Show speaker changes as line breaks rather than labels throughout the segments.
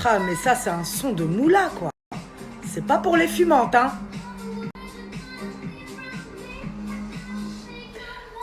Ah, mais ça, c'est un son de moula, quoi. C'est pas pour les fumantes, hein.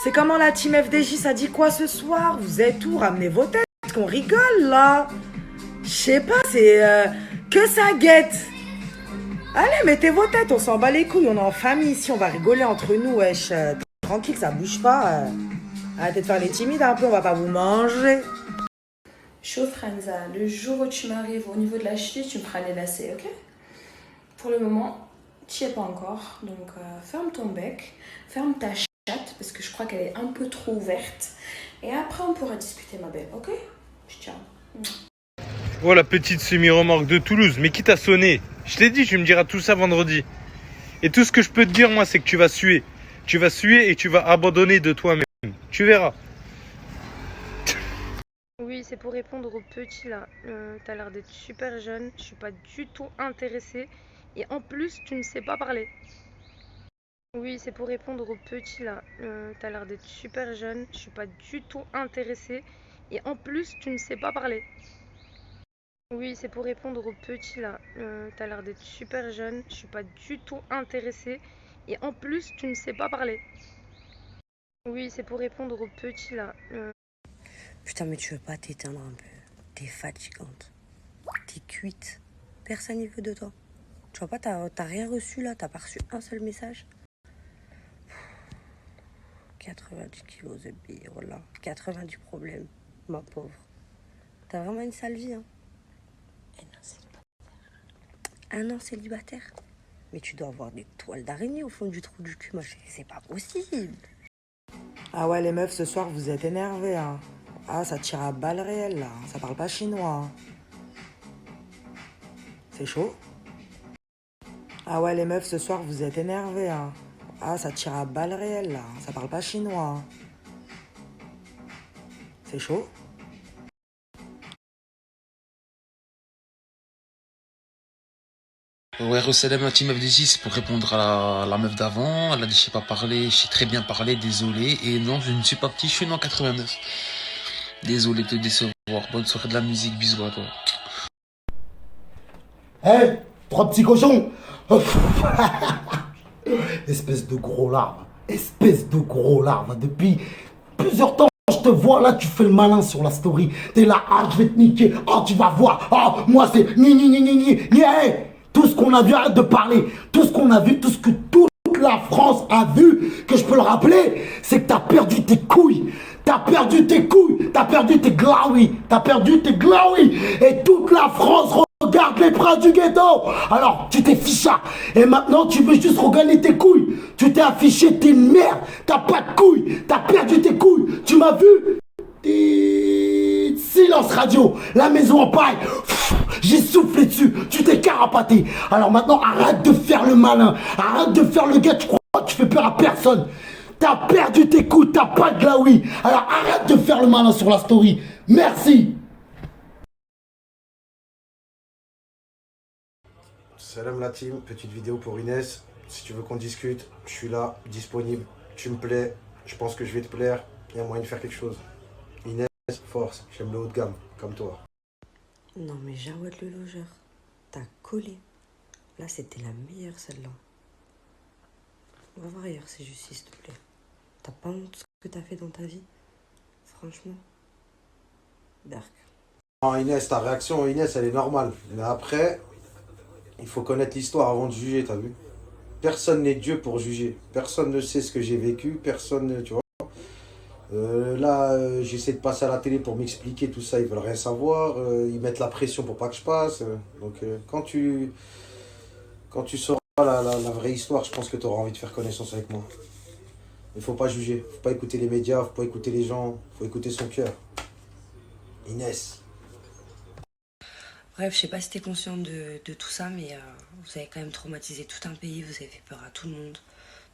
C'est comment la team FDJ, ça dit quoi ce soir? Vous êtes où? Ramenez vos têtes, qu'on rigole, là. Je sais pas, c'est que ça guette. Allez, mettez vos têtes, on s'en bat les couilles, on est en famille ici, on va rigoler entre nous, wesh. Tranquille, ça bouge pas. Arrêtez de faire les timides un peu, on va pas vous manger.
Chaud, Franza, le jour où tu m'arrives au niveau de la cheville, tu me feras les lacets, ok? Pour le moment, tu n'y es pas encore, donc ferme ton bec, ferme ta chatte, parce que je crois qu'elle est un peu trop ouverte. Et après, on pourra discuter, ma belle, ok? Je tiens.
Oh, la petite semi-remorque de Toulouse, mais qui t'a sonné? Je t'ai dit, tu me diras tout ça vendredi. Et tout ce que je peux te dire, moi, c'est que tu vas suer. Tu vas suer et tu vas abandonner de toi-même. Tu verras.
Oui, c'est pour répondre au petit là. T'as l'air d'être super jeune, je suis pas du tout intéressée. Et en plus, tu ne sais pas parler. Oui, c'est pour répondre au petit là. T'as l'air d'être super jeune, je suis pas du tout intéressée. Et en plus, tu ne sais pas parler. Oui, c'est pour répondre au petit là. T'as l'air d'être super jeune, je suis pas du tout intéressée. Et en plus, tu ne sais pas parler. Oui, c'est pour répondre au petit là.
Putain, mais tu veux pas t'éteindre un peu? T'es fatigante. T'es cuite. Personne n'y veut de toi. Tu vois pas, t'as rien reçu là? T'as pas reçu un seul message? 90 kilos de billes, voilà. 90 problèmes, ma pauvre. T'as vraiment une sale vie, hein? Un an célibataire? Mais tu dois avoir des toiles d'araignée au fond du trou du cul, moi. C'est pas possible.
Ah ouais, les meufs, ce soir, vous êtes énervées, hein. Ah, ça tire à balles réelles, là. Ça parle pas chinois, hein. C'est chaud? Ah ouais, les meufs, ce soir, vous êtes énervées, hein. Ah, ça tire à balles réelles, là. Ça parle pas chinois, hein. C'est chaud?
Ouais, Rosalem, la team FDJ, c'est pour répondre à la meuf d'avant. Elle a dit, je sais pas parler, je sais très bien parler, désolé. Et non, je ne suis pas petit, je suis né en 89. Désolé de te décevoir. Bonne soirée de la musique, bisous à toi.
Hé, trois petits cochons. Espèce de gros larve. Espèce de gros larve. Depuis plusieurs temps, je te vois là, tu fais le malin sur la story. T'es là, ah, je vais te niquer. Ah, tu vas voir. Ah, moi c'est ni ni ni ni ni. Ni, hey. Tout ce qu'on a vu, arrête de parler. Tout ce qu'on a vu, tout ce que toute la France a vu, que je peux le rappeler, c'est que t'as perdu tes couilles. T'as perdu tes couilles. T'as perdu tes glaouis. T'as perdu tes glaouis. Et toute la France regarde les princes du ghetto. Alors, tu t'es fichard. Et maintenant, tu veux juste regagner tes couilles. Tu t'es affiché, t'es une merde. T'as pas de couilles. T'as perdu tes couilles. Tu m'as vu? Silence radio. La maison en paille. J'ai soufflé dessus. Tu t'es carapaté. Alors maintenant, arrête de faire le malin. Arrête de faire le gars. Tu crois que tu fais peur à personne. T'as perdu tes couilles. T'as pas de glaoui. Alors arrête de faire le malin sur la story. Merci.
Salam la team, petite vidéo pour Inès. Si tu veux qu'on discute, je suis là, disponible. Tu me plais, je pense que je vais te plaire. Il y a moyen de faire quelque chose. Inès, force, j'aime le haut de gamme, comme toi.
Non mais Jawad le logeur, t'as collé. Là c'était la meilleure celle-là. On va voir ailleurs c'est justice s'il te plaît. T'as pas honte de ce que t'as fait dans ta vie? Franchement. Berk.
Non Inès, ta réaction Inès elle est normale. Mais après, il faut connaître l'histoire avant de juger, t'as vu? Personne n'est Dieu pour juger. Personne ne sait ce que j'ai vécu, personne, tu vois. Là, j'essaie de passer à la télé pour m'expliquer tout ça, ils veulent rien savoir. Ils mettent la pression pour pas que je passe. Donc quand tu sauras la vraie histoire, je pense que tu auras envie de faire connaissance avec moi. Il faut pas juger, faut pas écouter les médias, faut pas écouter les gens, faut écouter son cœur. Inès.
Bref, je sais pas si t'es consciente de tout ça, mais vous avez quand même traumatisé tout un pays, vous avez fait peur à tout le monde.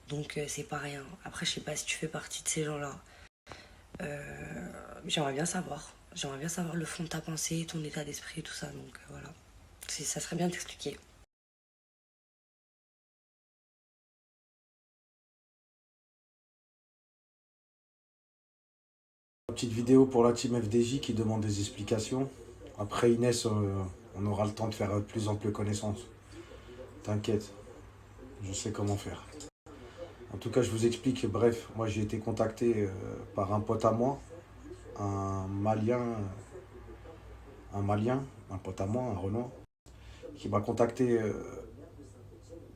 Donc c'est pas rien. Après, je sais pas si tu fais partie de ces gens-là. J'aimerais bien savoir. J'aimerais bien savoir le fond de ta pensée, ton état d'esprit et tout ça. Donc voilà. Ça serait bien de t'expliquer.
Petite vidéo pour la team FDJ qui demande des explications. Après Inès, On aura le temps de faire plus ample connaissance. T'inquiète, je sais comment faire. En tout cas, je vous explique, bref, moi j'ai été contacté par un pote à moi, un Malien, un pote à moi, un Renoir, qui m'a contacté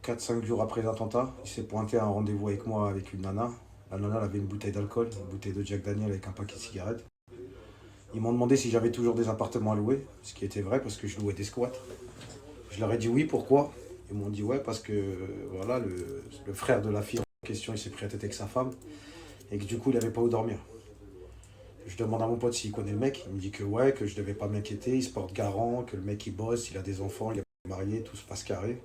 4-5 jours après l'attentat. Il s'est pointé à un rendez-vous avec moi avec une nana. La nana elle avait une bouteille d'alcool, une bouteille de Jack Daniel avec un paquet de cigarettes. Ils m'ont demandé si j'avais toujours des appartements à louer, ce qui était vrai parce que je louais des squats. Je leur ai dit oui, pourquoi? Ils m'ont dit ouais, parce que voilà, le frère de la fille en question, il s'est pris à tête avec sa femme et que du coup, il n'avait pas où dormir. Je demande à mon pote s'il connaît le mec. Il me dit que ouais, que je devais pas m'inquiéter, il se porte garant, que le mec il bosse, il a des enfants, il est marié, tout se passe carré.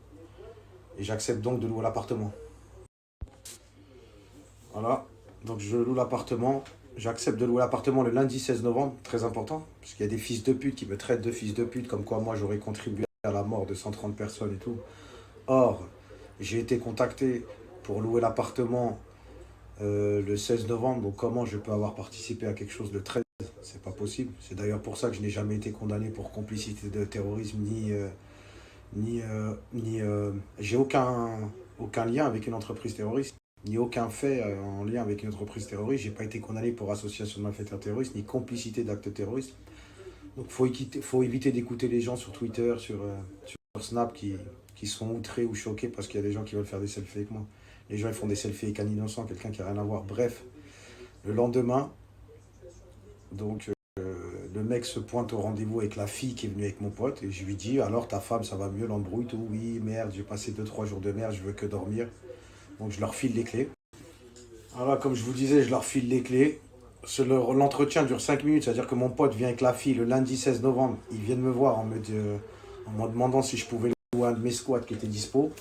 Et j'accepte donc de louer l'appartement. Voilà, donc je loue l'appartement. J'accepte de louer l'appartement le lundi 16 novembre, très important, parce qu'il y a des fils de pute qui me traitent de fils de pute, comme quoi moi j'aurais contribué à la mort de 130 personnes et tout. Or, j'ai été contacté pour louer l'appartement le 16 novembre, donc comment je peux avoir participé à quelque chose le 13? C'est pas possible. C'est d'ailleurs pour ça que je n'ai jamais été condamné pour complicité de terrorisme, j'ai aucun lien avec une entreprise terroriste, ni aucun fait en lien avec une entreprise terroriste. J'ai pas été condamné pour association de malfaiteurs terroristes, ni complicité d'actes terroristes. Donc faut éviter d'écouter les gens sur Twitter, sur Snap qui sont outrés ou choqués parce qu'il y a des gens qui veulent faire des selfies avec moi. Les gens ils font des selfies avec un innocent, quelqu'un qui n'a rien à voir. Bref, le lendemain, donc le mec se pointe au rendez-vous avec la fille qui est venue avec mon pote et je lui dis alors ta femme ça va mieux, l'embrouille, tout? Oui, merde, j'ai passé 2-3 jours de merde, je veux que dormir. Donc je leur file les clés. Voilà, comme je vous disais, je leur file les clés. L'entretien dure 5 minutes, c'est-à-dire que mon pote vient avec la fille le lundi 16 novembre. Ils viennent me voir en me demandant si je pouvais louer un de mes squats qui était dispo.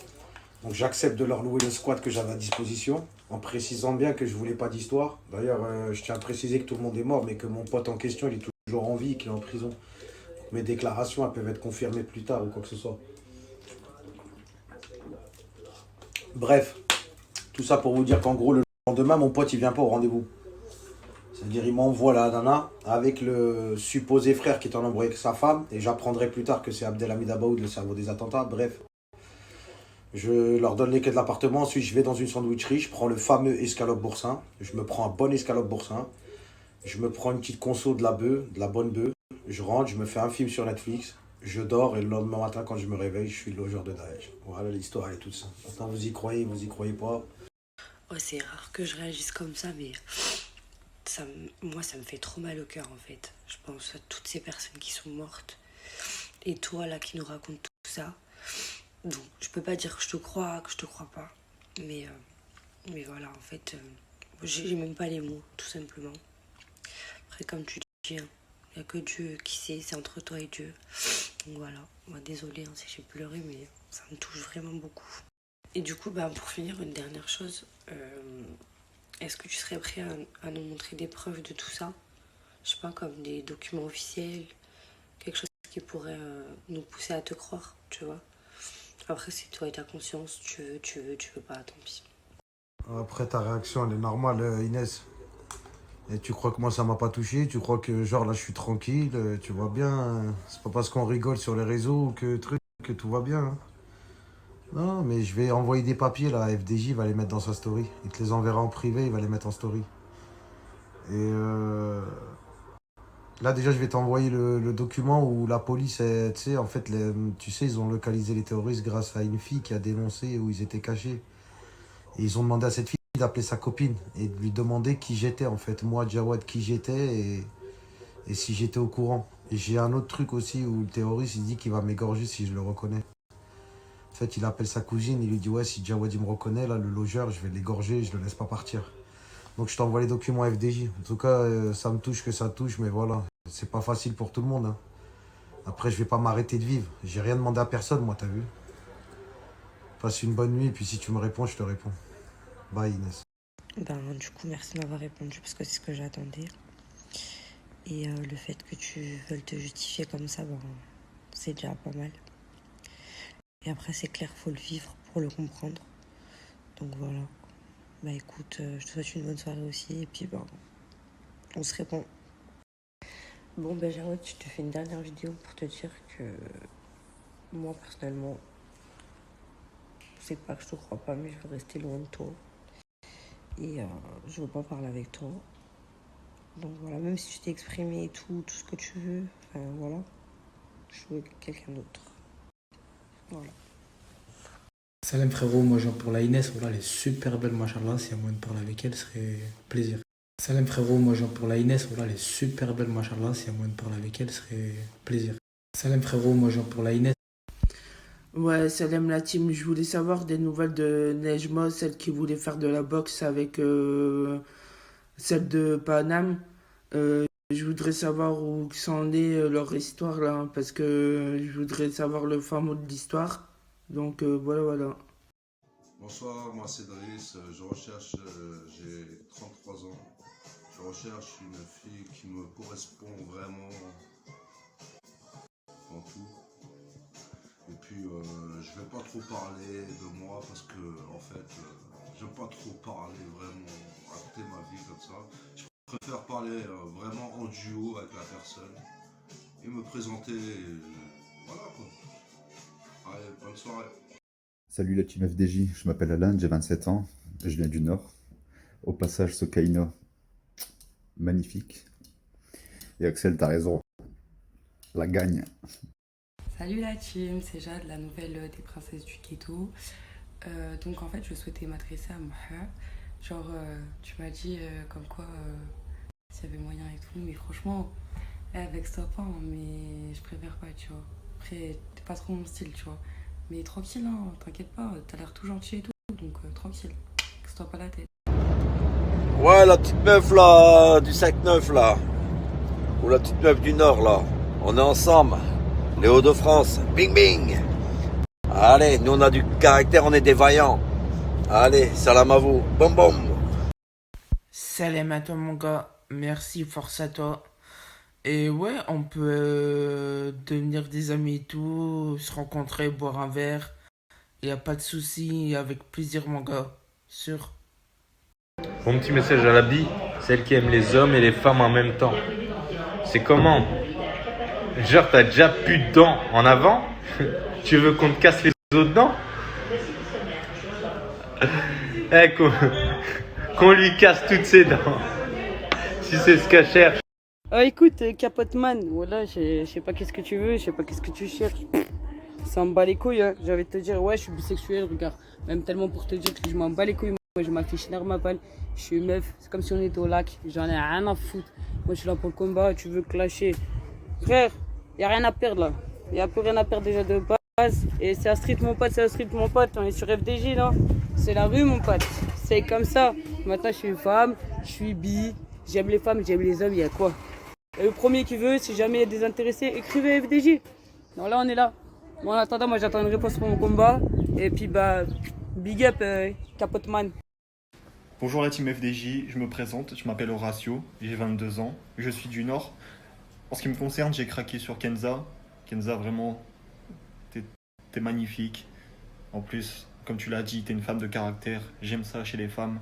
Donc j'accepte de leur louer le squat que j'avais à disposition, en précisant bien que je voulais pas d'histoire. D'ailleurs, je tiens à préciser que tout le monde est mort, mais que mon pote en question, il est toujours en vie et qu'il est en prison. Donc, mes déclarations, elles peuvent être confirmées plus tard ou quoi que ce soit. Bref, tout ça pour vous dire qu'en gros, le lendemain, mon pote, il vient pas au rendez-vous. C'est-à-dire, il m'envoie la nana avec le supposé frère qui est en embrouille avec sa femme, et j'apprendrai plus tard que c'est Abdelhamid Abaoud, le cerveau des attentats. Bref. Je leur donne les clés de l'appartement, ensuite je vais dans une sandwicherie, je prends le fameux escalope boursin, je me prends un bon escalope boursin, je me prends une petite conso de la bonne bœuf, je rentre, je me fais un film sur Netflix, je dors et le lendemain matin quand je me réveille, je suis le logeur de Daesh. Voilà, l'histoire elle est toute simple. Maintenant vous y croyez pas.
Oh, c'est rare que je réagisse comme ça, mais moi ça me fait trop mal au cœur en fait. Je pense à toutes ces personnes qui sont mortes et toi là qui nous racontes tout ça. Donc, je peux pas dire que je te crois pas. Mais voilà, en fait, j'ai même pas les mots, tout simplement. Après, comme tu dis, il n'y a que Dieu qui sait, c'est entre toi et Dieu. Donc voilà, moi, désolée si j'ai pleuré, mais ça me touche vraiment beaucoup. Et du coup, pour finir, une dernière chose. Est-ce que tu serais prêt à nous montrer des preuves de tout ça? Je sais pas, comme des documents officiels, quelque chose qui pourrait nous pousser à te croire, tu vois? Après, c'est toi et ta conscience, tu veux pas, tant pis.
Après ta réaction elle est normale Inès. Et tu crois que moi ça m'a pas touché? Tu crois que genre là je suis tranquille? Tu vois bien, c'est pas parce qu'on rigole sur les réseaux que tout va bien. Hein. Non, mais je vais envoyer des papiers là, FDJ va les mettre dans sa story. Il te les enverra en privé, il va les mettre en story. Et là déjà je vais t'envoyer le document où la police, tu sais, en fait, tu sais, ils ont localisé les terroristes grâce à une fille qui a dénoncé où ils étaient cachés. Et ils ont demandé à cette fille d'appeler sa copine et de lui demander qui j'étais en fait. Moi, Jawad, qui j'étais et si j'étais au courant. Et j'ai un autre truc aussi où le terroriste il dit qu'il va m'égorger si je le reconnais. En fait, il appelle sa cousine, il lui dit ouais, si Jawad il me reconnaît, là, le logeur, je vais l'égorger, je le laisse pas partir. Donc je t'envoie les documents FDJ. En tout cas, ça me touche que ça touche, mais voilà. C'est pas facile pour tout le monde. Hein. Après, je vais pas m'arrêter de vivre. J'ai rien demandé à personne, moi, t'as vu? Passe une bonne nuit, et puis si tu me réponds, je te réponds. Bye, Inès.
Du coup, merci de m'avoir répondu, parce que c'est ce que j'attendais. Et le fait que tu veuilles te justifier comme ça, c'est déjà pas mal. Et après, c'est clair, faut le vivre pour le comprendre. Donc voilà. Écoute, je te souhaite une bonne soirée aussi, et puis on se répond. Bon, Jawad, je te fais une dernière vidéo pour te dire que Moi, personnellement, c'est pas que je te crois pas, mais je veux rester loin de toi. Et je veux pas parler avec toi. Donc voilà, même si tu t'es exprimé et tout ce que tu veux, enfin voilà, je veux quelqu'un d'autre. Voilà.
Salam frérot, moi genre pour la Inès, voilà, elle est super belle, machallah, s'il y a moyen de parler avec elle, ce serait plaisir. Salam frérot, moi genre pour la Inès, voilà, elle est super belle, machallah, s'il y a moyen de parler avec elle, ce serait plaisir. Salam frérot, moi genre pour la Inès.
Ouais, salam la team, je voulais savoir des nouvelles de Nejma, celle qui voulait faire de la boxe avec celle de Paname. Je voudrais savoir où ça en est leur histoire là, hein, parce que je voudrais savoir le fin mot de l'histoire. Donc voilà.
Bonsoir, moi c'est Driss, je recherche, j'ai 33 ans, je recherche une fille qui me correspond vraiment en tout. Et puis je vais pas trop parler de moi parce que en fait j'aime pas trop parler vraiment, raconter ma vie comme ça. Je préfère parler vraiment en duo avec la personne et me présenter, voilà quoi. Allez, bonne soirée.
Salut la team FDJ, je m'appelle Alain, j'ai 27 ans, je viens du Nord. Au passage, Sokaina, magnifique. Et Axel, t'as raison, la gagne.
Salut la team, c'est Jade, la nouvelle des princesses du ghetto. Donc en fait, je souhaitais m'adresser à Moha. Genre, tu m'as dit comme quoi s'il y avait moyen et tout, mais franchement, vexe-toi pas, hein, mais je préfère pas, tu vois. Après, t'es pas trop mon style, tu vois. Mais tranquille, hein, t'inquiète pas, t'as l'air tout gentil et tout, donc tranquille, casse-toi pas la tête.
Ouais, la petite meuf là, du 5-9 là, ou la petite meuf du Nord là, on est ensemble, les Hauts-de-France, bing bing. Allez, nous on a du caractère, on est des vaillants. Allez, salam à vous, bom bom.
Salam à toi mon gars, merci, force à toi. Et ouais, on peut devenir des amis et tout, se rencontrer, boire un verre. Y a pas de souci, avec plaisir mon gars, sûr.
Bon petit message à la bille, celle qui aime les hommes et les femmes en même temps. C'est comment? Genre t'as déjà plus de dents en avant? Tu veux qu'on te casse les autres dents? Qu'on lui casse toutes ses dents. Si c'est ce qu'elle cherche.
Écoute, Capotman, voilà, je sais pas qu'est-ce que tu veux, je sais pas qu'est-ce que tu cherches. Ça me bat les couilles, hein. J'avais te dire, ouais, je suis bisexuel, regarde. Même tellement pour te dire que je m'en bats les couilles. Moi, je m'affiche normal, je suis une meuf, c'est comme si on était au lac, j'en ai rien à foutre. Moi, je suis là pour le combat, tu veux clasher. Frère, y a rien à perdre là. Y a plus rien à perdre déjà de base. Et c'est la street, mon pote, c'est la street, mon pote. On est sur FDJ là. C'est la rue, mon pote. C'est comme ça. Maintenant, je suis une femme, je suis bi. J'aime les femmes, j'aime les hommes, y a quoi? Et le premier qui veut, si jamais il y a des intéressés, écrivez FDJ. Non, là, on est là. Bon, en attendant, moi, j'attends une réponse pour mon combat. Et puis, bah, big up, Capotman.
Bonjour la team FDJ, je me présente, je m'appelle Horatio, j'ai 22 ans, je suis du Nord. En ce qui me concerne, j'ai craqué sur Kenza. Kenza, vraiment, t'es magnifique. En plus, comme tu l'as dit, t'es une femme de caractère, j'aime ça chez les femmes.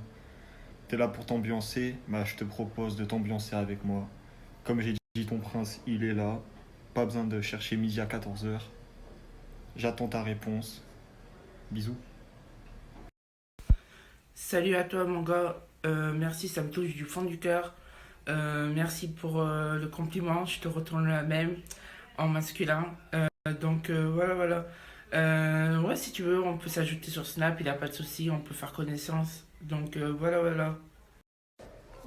T'es là pour t'ambiancer, bah, je te propose de t'ambiancer avec moi. Comme j'ai dit, ton prince, il est là. Pas besoin de chercher midi à 14h. J'attends ta réponse. Bisous.
Salut à toi mon gars, merci, ça me touche du fond du cœur. Merci pour le compliment, je te retourne la même en masculin. Donc voilà. Ouais, si tu veux, on peut s'ajouter sur Snap, il n'y a pas de souci, on peut faire connaissance. Donc voilà.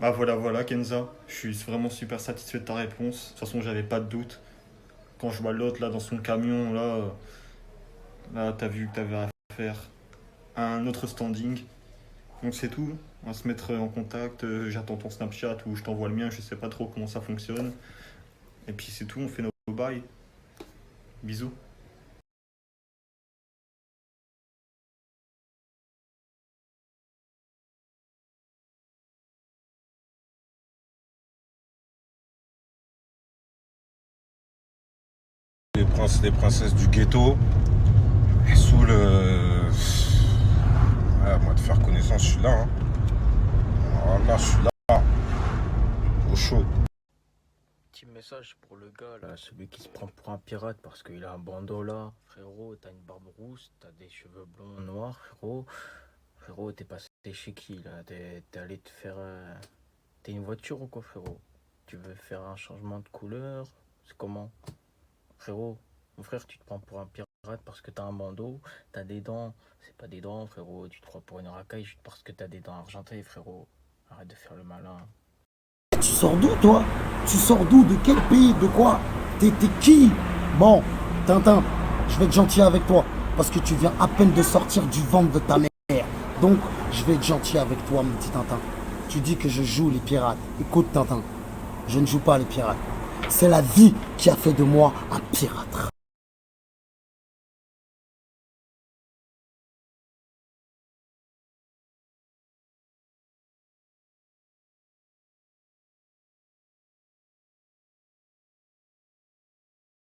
Ah voilà Kenza, je suis vraiment super satisfait de ta réponse. De toute façon, j'avais pas de doute. Quand je vois l'autre là dans son camion, là t'as vu que t'avais à faire un autre standing. Donc c'est tout, on va se mettre en contact, j'attends ton Snapchat ou je t'envoie le mien, je sais pas trop comment ça fonctionne. Et puis c'est tout, on fait nos bails. Bisous.
Les princes et les princesses du ghetto, et sous le... Ouais, moi de faire connaissance, je suis là. Hein. Voilà, je suis là. Au chaud.
petit message pour le gars, là, celui qui se prend pour un pirate parce qu'il a un bandeau là. Frérot, t'as une barbe rousse, t'as des cheveux blonds, noirs, frérot. Frérot, t'es passé chez qui, là? T'es allé te faire... T'es une voiture ou quoi, frérot? Tu veux faire un changement de couleur? C'est comment? Frérot, mon frère, tu te prends pour un pirate parce que t'as un bandeau, t'as des dents. C'est pas des dents, frérot. Tu te crois pour une racaille juste parce que t'as des dents argentées, frérot. Arrête de faire le malin.
Tu sors d'où, toi? Tu sors d'où? De quel pays? De quoi? T'es qui? Bon, Tintin, je vais être gentil avec toi, parce que tu viens à peine de sortir du ventre de ta mère. Donc, je vais être gentil avec toi, mon petit Tintin. Tu dis que je joue les pirates. Écoute, Tintin, je ne joue pas les pirates. C'est la vie qui a fait de moi un pirate.